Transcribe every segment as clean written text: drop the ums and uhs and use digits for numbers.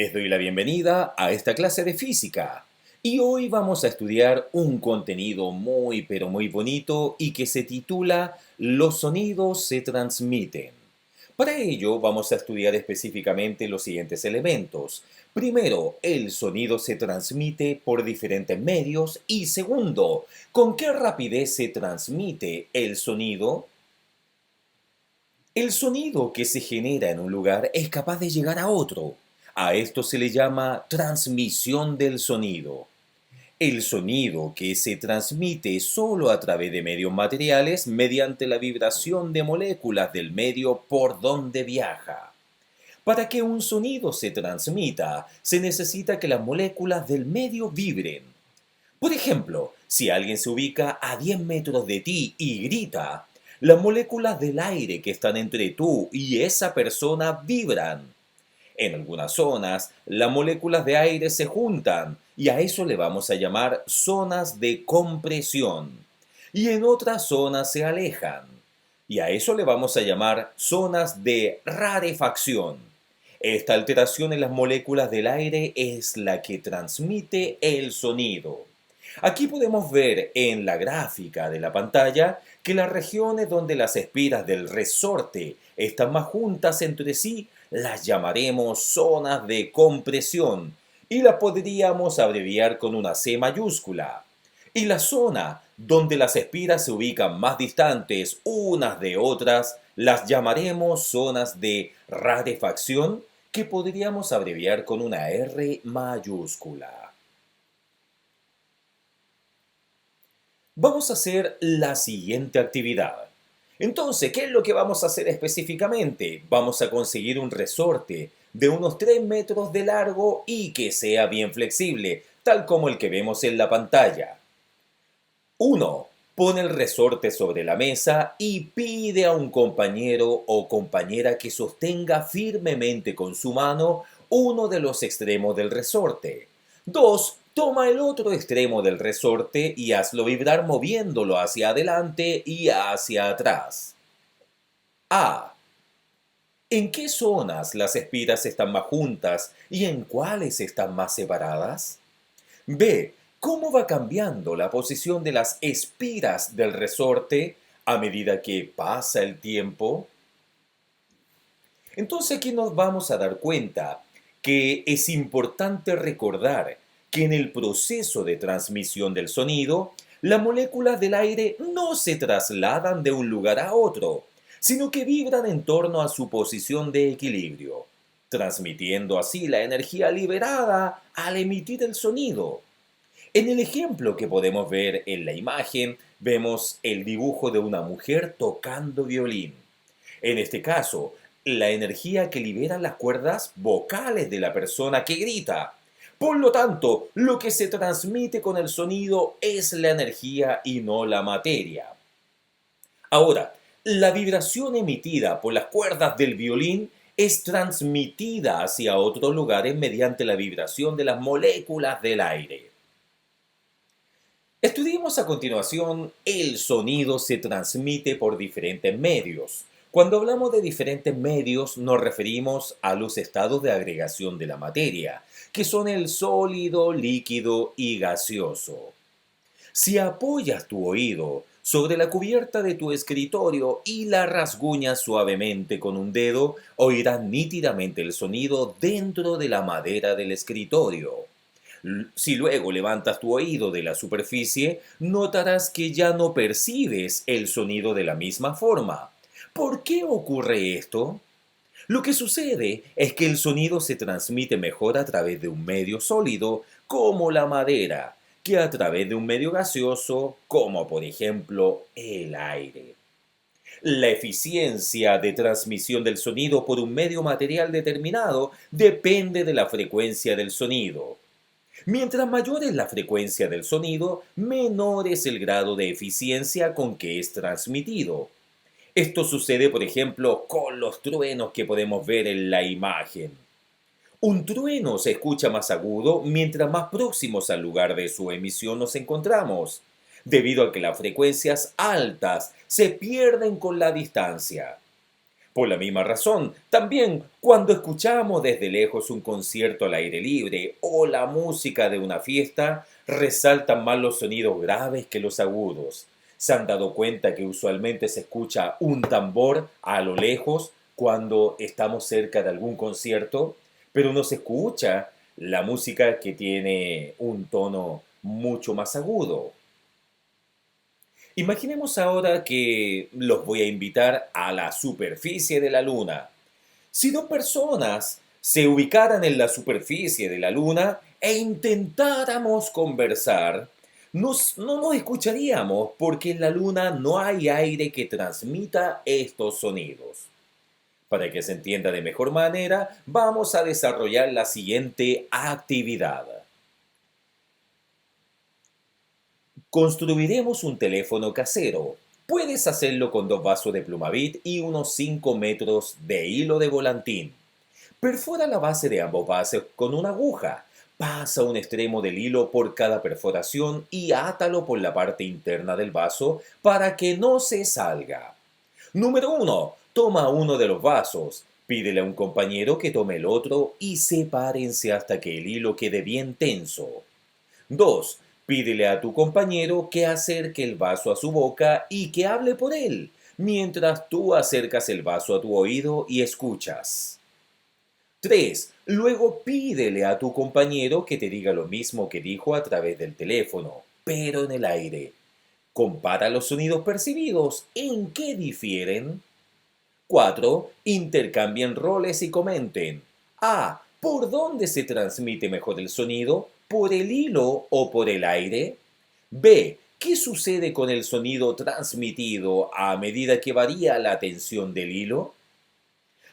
Les doy la bienvenida a esta clase de física y hoy vamos a estudiar un contenido muy pero muy bonito y que se titula Los sonidos se transmiten. Para ello vamos a estudiar específicamente los siguientes elementos. Primero, el sonido se transmite por diferentes medios y segundo, ¿con qué rapidez se transmite el sonido? El sonido que se genera en un lugar es capaz de llegar a otro. A esto se le llama transmisión del sonido. El sonido que se transmite solo a través de medios materiales mediante la vibración de moléculas del medio por donde viaja. Para que un sonido se transmita, se necesita que las moléculas del medio vibren. Por ejemplo, si alguien se ubica a 10 metros de ti y grita, las moléculas del aire que están entre tú y esa persona vibran. En algunas zonas, las moléculas de aire se juntan y a eso le vamos a llamar zonas de compresión. Y en otras zonas se alejan y a eso le vamos a llamar zonas de rarefacción. Esta alteración en las moléculas del aire es la que transmite el sonido. Aquí podemos ver en la gráfica de la pantalla que las regiones donde las espiras del resorte están más juntas entre sí las llamaremos zonas de compresión y las podríamos abreviar con una C mayúscula. Y la zona donde las espiras se ubican más distantes unas de otras las llamaremos zonas de rarefacción que podríamos abreviar con una R mayúscula. Vamos a hacer la siguiente actividad. Entonces, ¿qué es lo que vamos a hacer específicamente? Vamos a conseguir un resorte de unos 3 metros de largo y que sea bien flexible, tal como el que vemos en la pantalla. 1. Pone el resorte sobre la mesa y pide a un compañero o compañera que sostenga firmemente con su mano uno de los extremos del resorte. 2. Toma el otro extremo del resorte y hazlo vibrar moviéndolo hacia adelante y hacia atrás. A. ¿En qué zonas las espiras están más juntas y en cuáles están más separadas? B. ¿Cómo va cambiando la posición de las espiras del resorte a medida que pasa el tiempo? Entonces aquí nos vamos a dar cuenta que es importante recordar que en el proceso de transmisión del sonido, las moléculas del aire no se trasladan de un lugar a otro, sino que vibran en torno a su posición de equilibrio, transmitiendo así la energía liberada al emitir el sonido. En el ejemplo que podemos ver en la imagen, vemos el dibujo de una mujer tocando violín. En este caso, la energía que liberan las cuerdas vocales de la persona que grita. Por lo tanto, lo que se transmite con el sonido es la energía y no la materia. Ahora, la vibración emitida por las cuerdas del violín es transmitida hacia otros lugares mediante la vibración de las moléculas del aire. Estudiemos a continuación el sonido se transmite por diferentes medios. Cuando hablamos de diferentes medios nos referimos a los estados de agregación de la materia, que son el sólido, líquido y gaseoso. Si apoyas tu oído sobre la cubierta de tu escritorio y la rasguñas suavemente con un dedo, oirás nítidamente el sonido dentro de la madera del escritorio. Si luego levantas tu oído de la superficie, notarás que ya no percibes el sonido de la misma forma. ¿Por qué ocurre esto? Lo que sucede es que el sonido se transmite mejor a través de un medio sólido, como la madera, que a través de un medio gaseoso, como por ejemplo el aire. La eficiencia de transmisión del sonido por un medio material determinado depende de la frecuencia del sonido. Mientras mayor es la frecuencia del sonido, menor es el grado de eficiencia con que es transmitido. Esto sucede, por ejemplo, con los truenos que podemos ver en la imagen. Un trueno se escucha más agudo mientras más próximos al lugar de su emisión nos encontramos, debido a que las frecuencias altas se pierden con la distancia. Por la misma razón, también cuando escuchamos desde lejos un concierto al aire libre o la música de una fiesta, resaltan más los sonidos graves que los agudos. ¿Se han dado cuenta que usualmente se escucha un tambor a lo lejos cuando estamos cerca de algún concierto? Pero no se escucha la música que tiene un tono mucho más agudo. Imaginemos ahora que los voy a invitar a la superficie de la Luna. Si dos personas se ubicaran en la superficie de la Luna e intentáramos conversar, no nos escucharíamos porque en la Luna no hay aire que transmita estos sonidos. Para que se entienda de mejor manera, vamos a desarrollar la siguiente actividad. Construiremos un teléfono casero. Puedes hacerlo con dos vasos de Plumavit y unos 5 metros de hilo de volantín. Perfora la base de ambos vasos con una aguja. Pasa un extremo del hilo por cada perforación y átalo por la parte interna del vaso para que no se salga. Número 1. Toma uno de los vasos. Pídele a un compañero que tome el otro y sepárense hasta que el hilo quede bien tenso. 2. Pídele a tu compañero que acerque el vaso a su boca y que hable por él, mientras tú acercas el vaso a tu oído y escuchas. 3. Luego pídele a tu compañero que te diga lo mismo que dijo a través del teléfono, pero en el aire. Compara los sonidos percibidos. ¿En qué difieren? 4. Intercambien roles y comenten. A. ¿Por dónde se transmite mejor el sonido? ¿Por el hilo o por el aire? B. ¿Qué sucede con el sonido transmitido a medida que varía la tensión del hilo?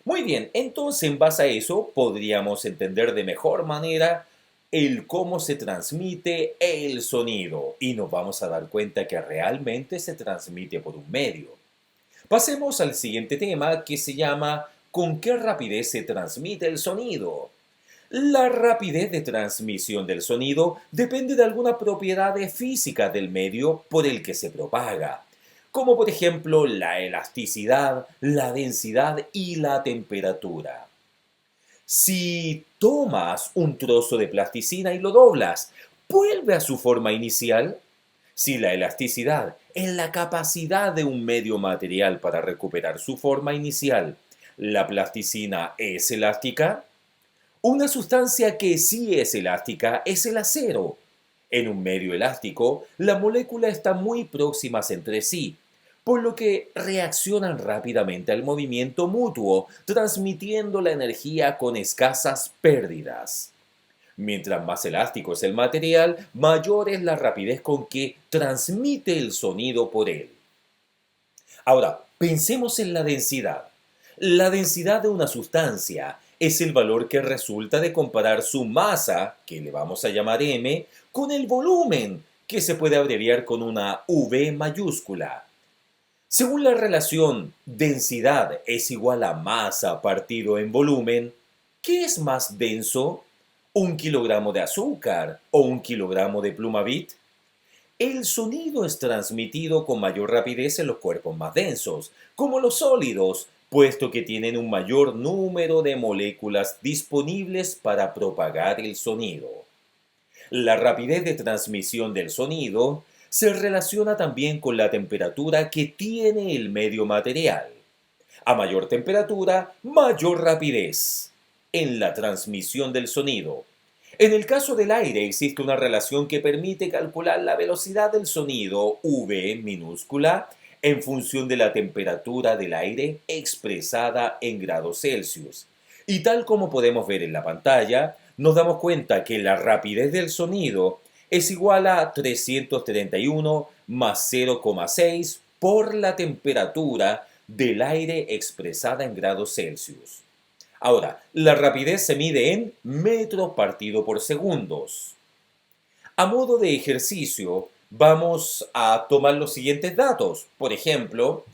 Muy bien, entonces en base a eso podríamos entender de mejor manera el cómo se transmite el sonido y nos vamos a dar cuenta que realmente se transmite por un medio. Pasemos al siguiente tema que se llama ¿con qué rapidez se transmite el sonido? La rapidez de transmisión del sonido depende de alguna propiedad física del medio por el que se propaga, como por ejemplo la elasticidad, la densidad y la temperatura. Si tomas un trozo de plasticina y lo doblas, ¿vuelve a su forma inicial? Si la elasticidad es la capacidad de un medio material para recuperar su forma inicial, ¿la plasticina es elástica? Una sustancia que sí es elástica es el acero. En un medio elástico, las moléculas están muy próximas entre sí, por lo que reaccionan rápidamente al movimiento mutuo, transmitiendo la energía con escasas pérdidas. Mientras más elástico es el material, mayor es la rapidez con que transmite el sonido por él. Ahora, pensemos en la densidad. La densidad de una sustancia es el valor que resulta de comparar su masa, que le vamos a llamar m, con el volumen, que se puede abreviar con una V mayúscula. Según la relación densidad es igual a masa partido en volumen, ¿qué es más denso? ¿Un kilogramo de azúcar o un kilogramo de Plumavit? El sonido es transmitido con mayor rapidez en los cuerpos más densos, como los sólidos, puesto que tienen un mayor número de moléculas disponibles para propagar el sonido. La rapidez de transmisión del sonido se relaciona también con la temperatura que tiene el medio material. A mayor temperatura, mayor rapidez en la transmisión del sonido. En el caso del aire existe una relación que permite calcular la velocidad del sonido V minúscula en función de la temperatura del aire expresada en grados Celsius. Y tal como podemos ver en la pantalla, nos damos cuenta que la rapidez del sonido es igual a 331 más 0,6 por la temperatura del aire expresada en grados Celsius. Ahora, la rapidez se mide en metros partido por segundos. A modo de ejercicio, vamos a tomar los siguientes datos. Por ejemplo,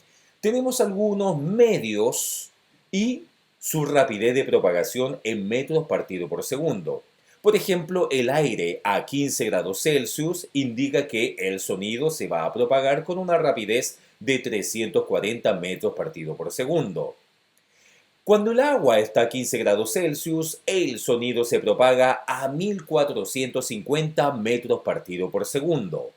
tenemos algunos medios y su rapidez de propagación en metros partido por segundo. Por ejemplo, el aire a 15 grados Celsius indica que el sonido se va a propagar con una rapidez de 340 metros partido por segundo. Cuando el agua está a 15 grados Celsius, el sonido se propaga a 1450 metros partido por segundo.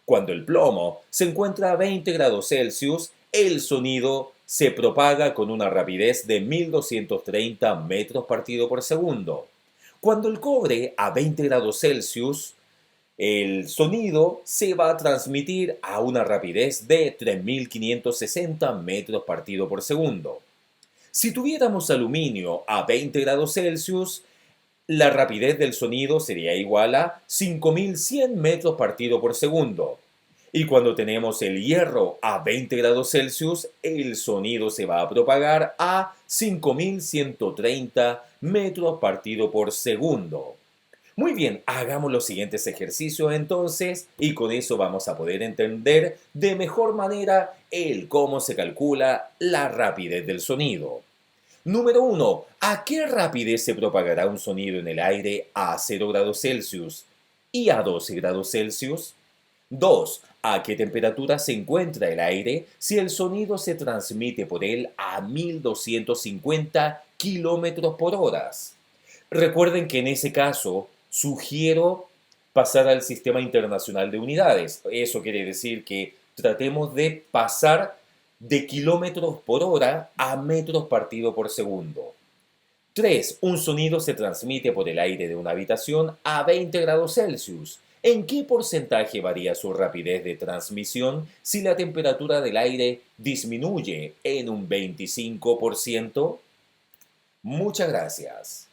Cuando el plomo se encuentra a 20 grados Celsius, el sonido se propaga con una rapidez de 1230 metros partido por segundo. Cuando el cobre a 20 grados Celsius, el sonido se va a transmitir a una rapidez de 3560 metros partido por segundo. Si tuviéramos aluminio a 20 grados Celsius, la rapidez del sonido sería igual a 5100 metros partido por segundo. Y cuando tenemos el hierro a 20 grados Celsius, el sonido se va a propagar a 5130 metros partido por segundo. Muy bien, hagamos los siguientes ejercicios entonces y con eso vamos a poder entender de mejor manera el cómo se calcula la rapidez del sonido. Número 1. ¿A qué rapidez se propagará un sonido en el aire a 0 grados Celsius y a 12 grados Celsius? 2. ¿A qué temperatura se encuentra el aire si el sonido se transmite por él a 1250 kilómetros por hora? Recuerden que en ese caso sugiero pasar al sistema internacional de unidades. Eso quiere decir que tratemos de pasar de kilómetros por hora a metros partido por segundo. 3. Un sonido se transmite por el aire de una habitación a 20 grados Celsius. ¿En qué porcentaje varía su rapidez de transmisión si la temperatura del aire disminuye en un 25%? Muchas gracias.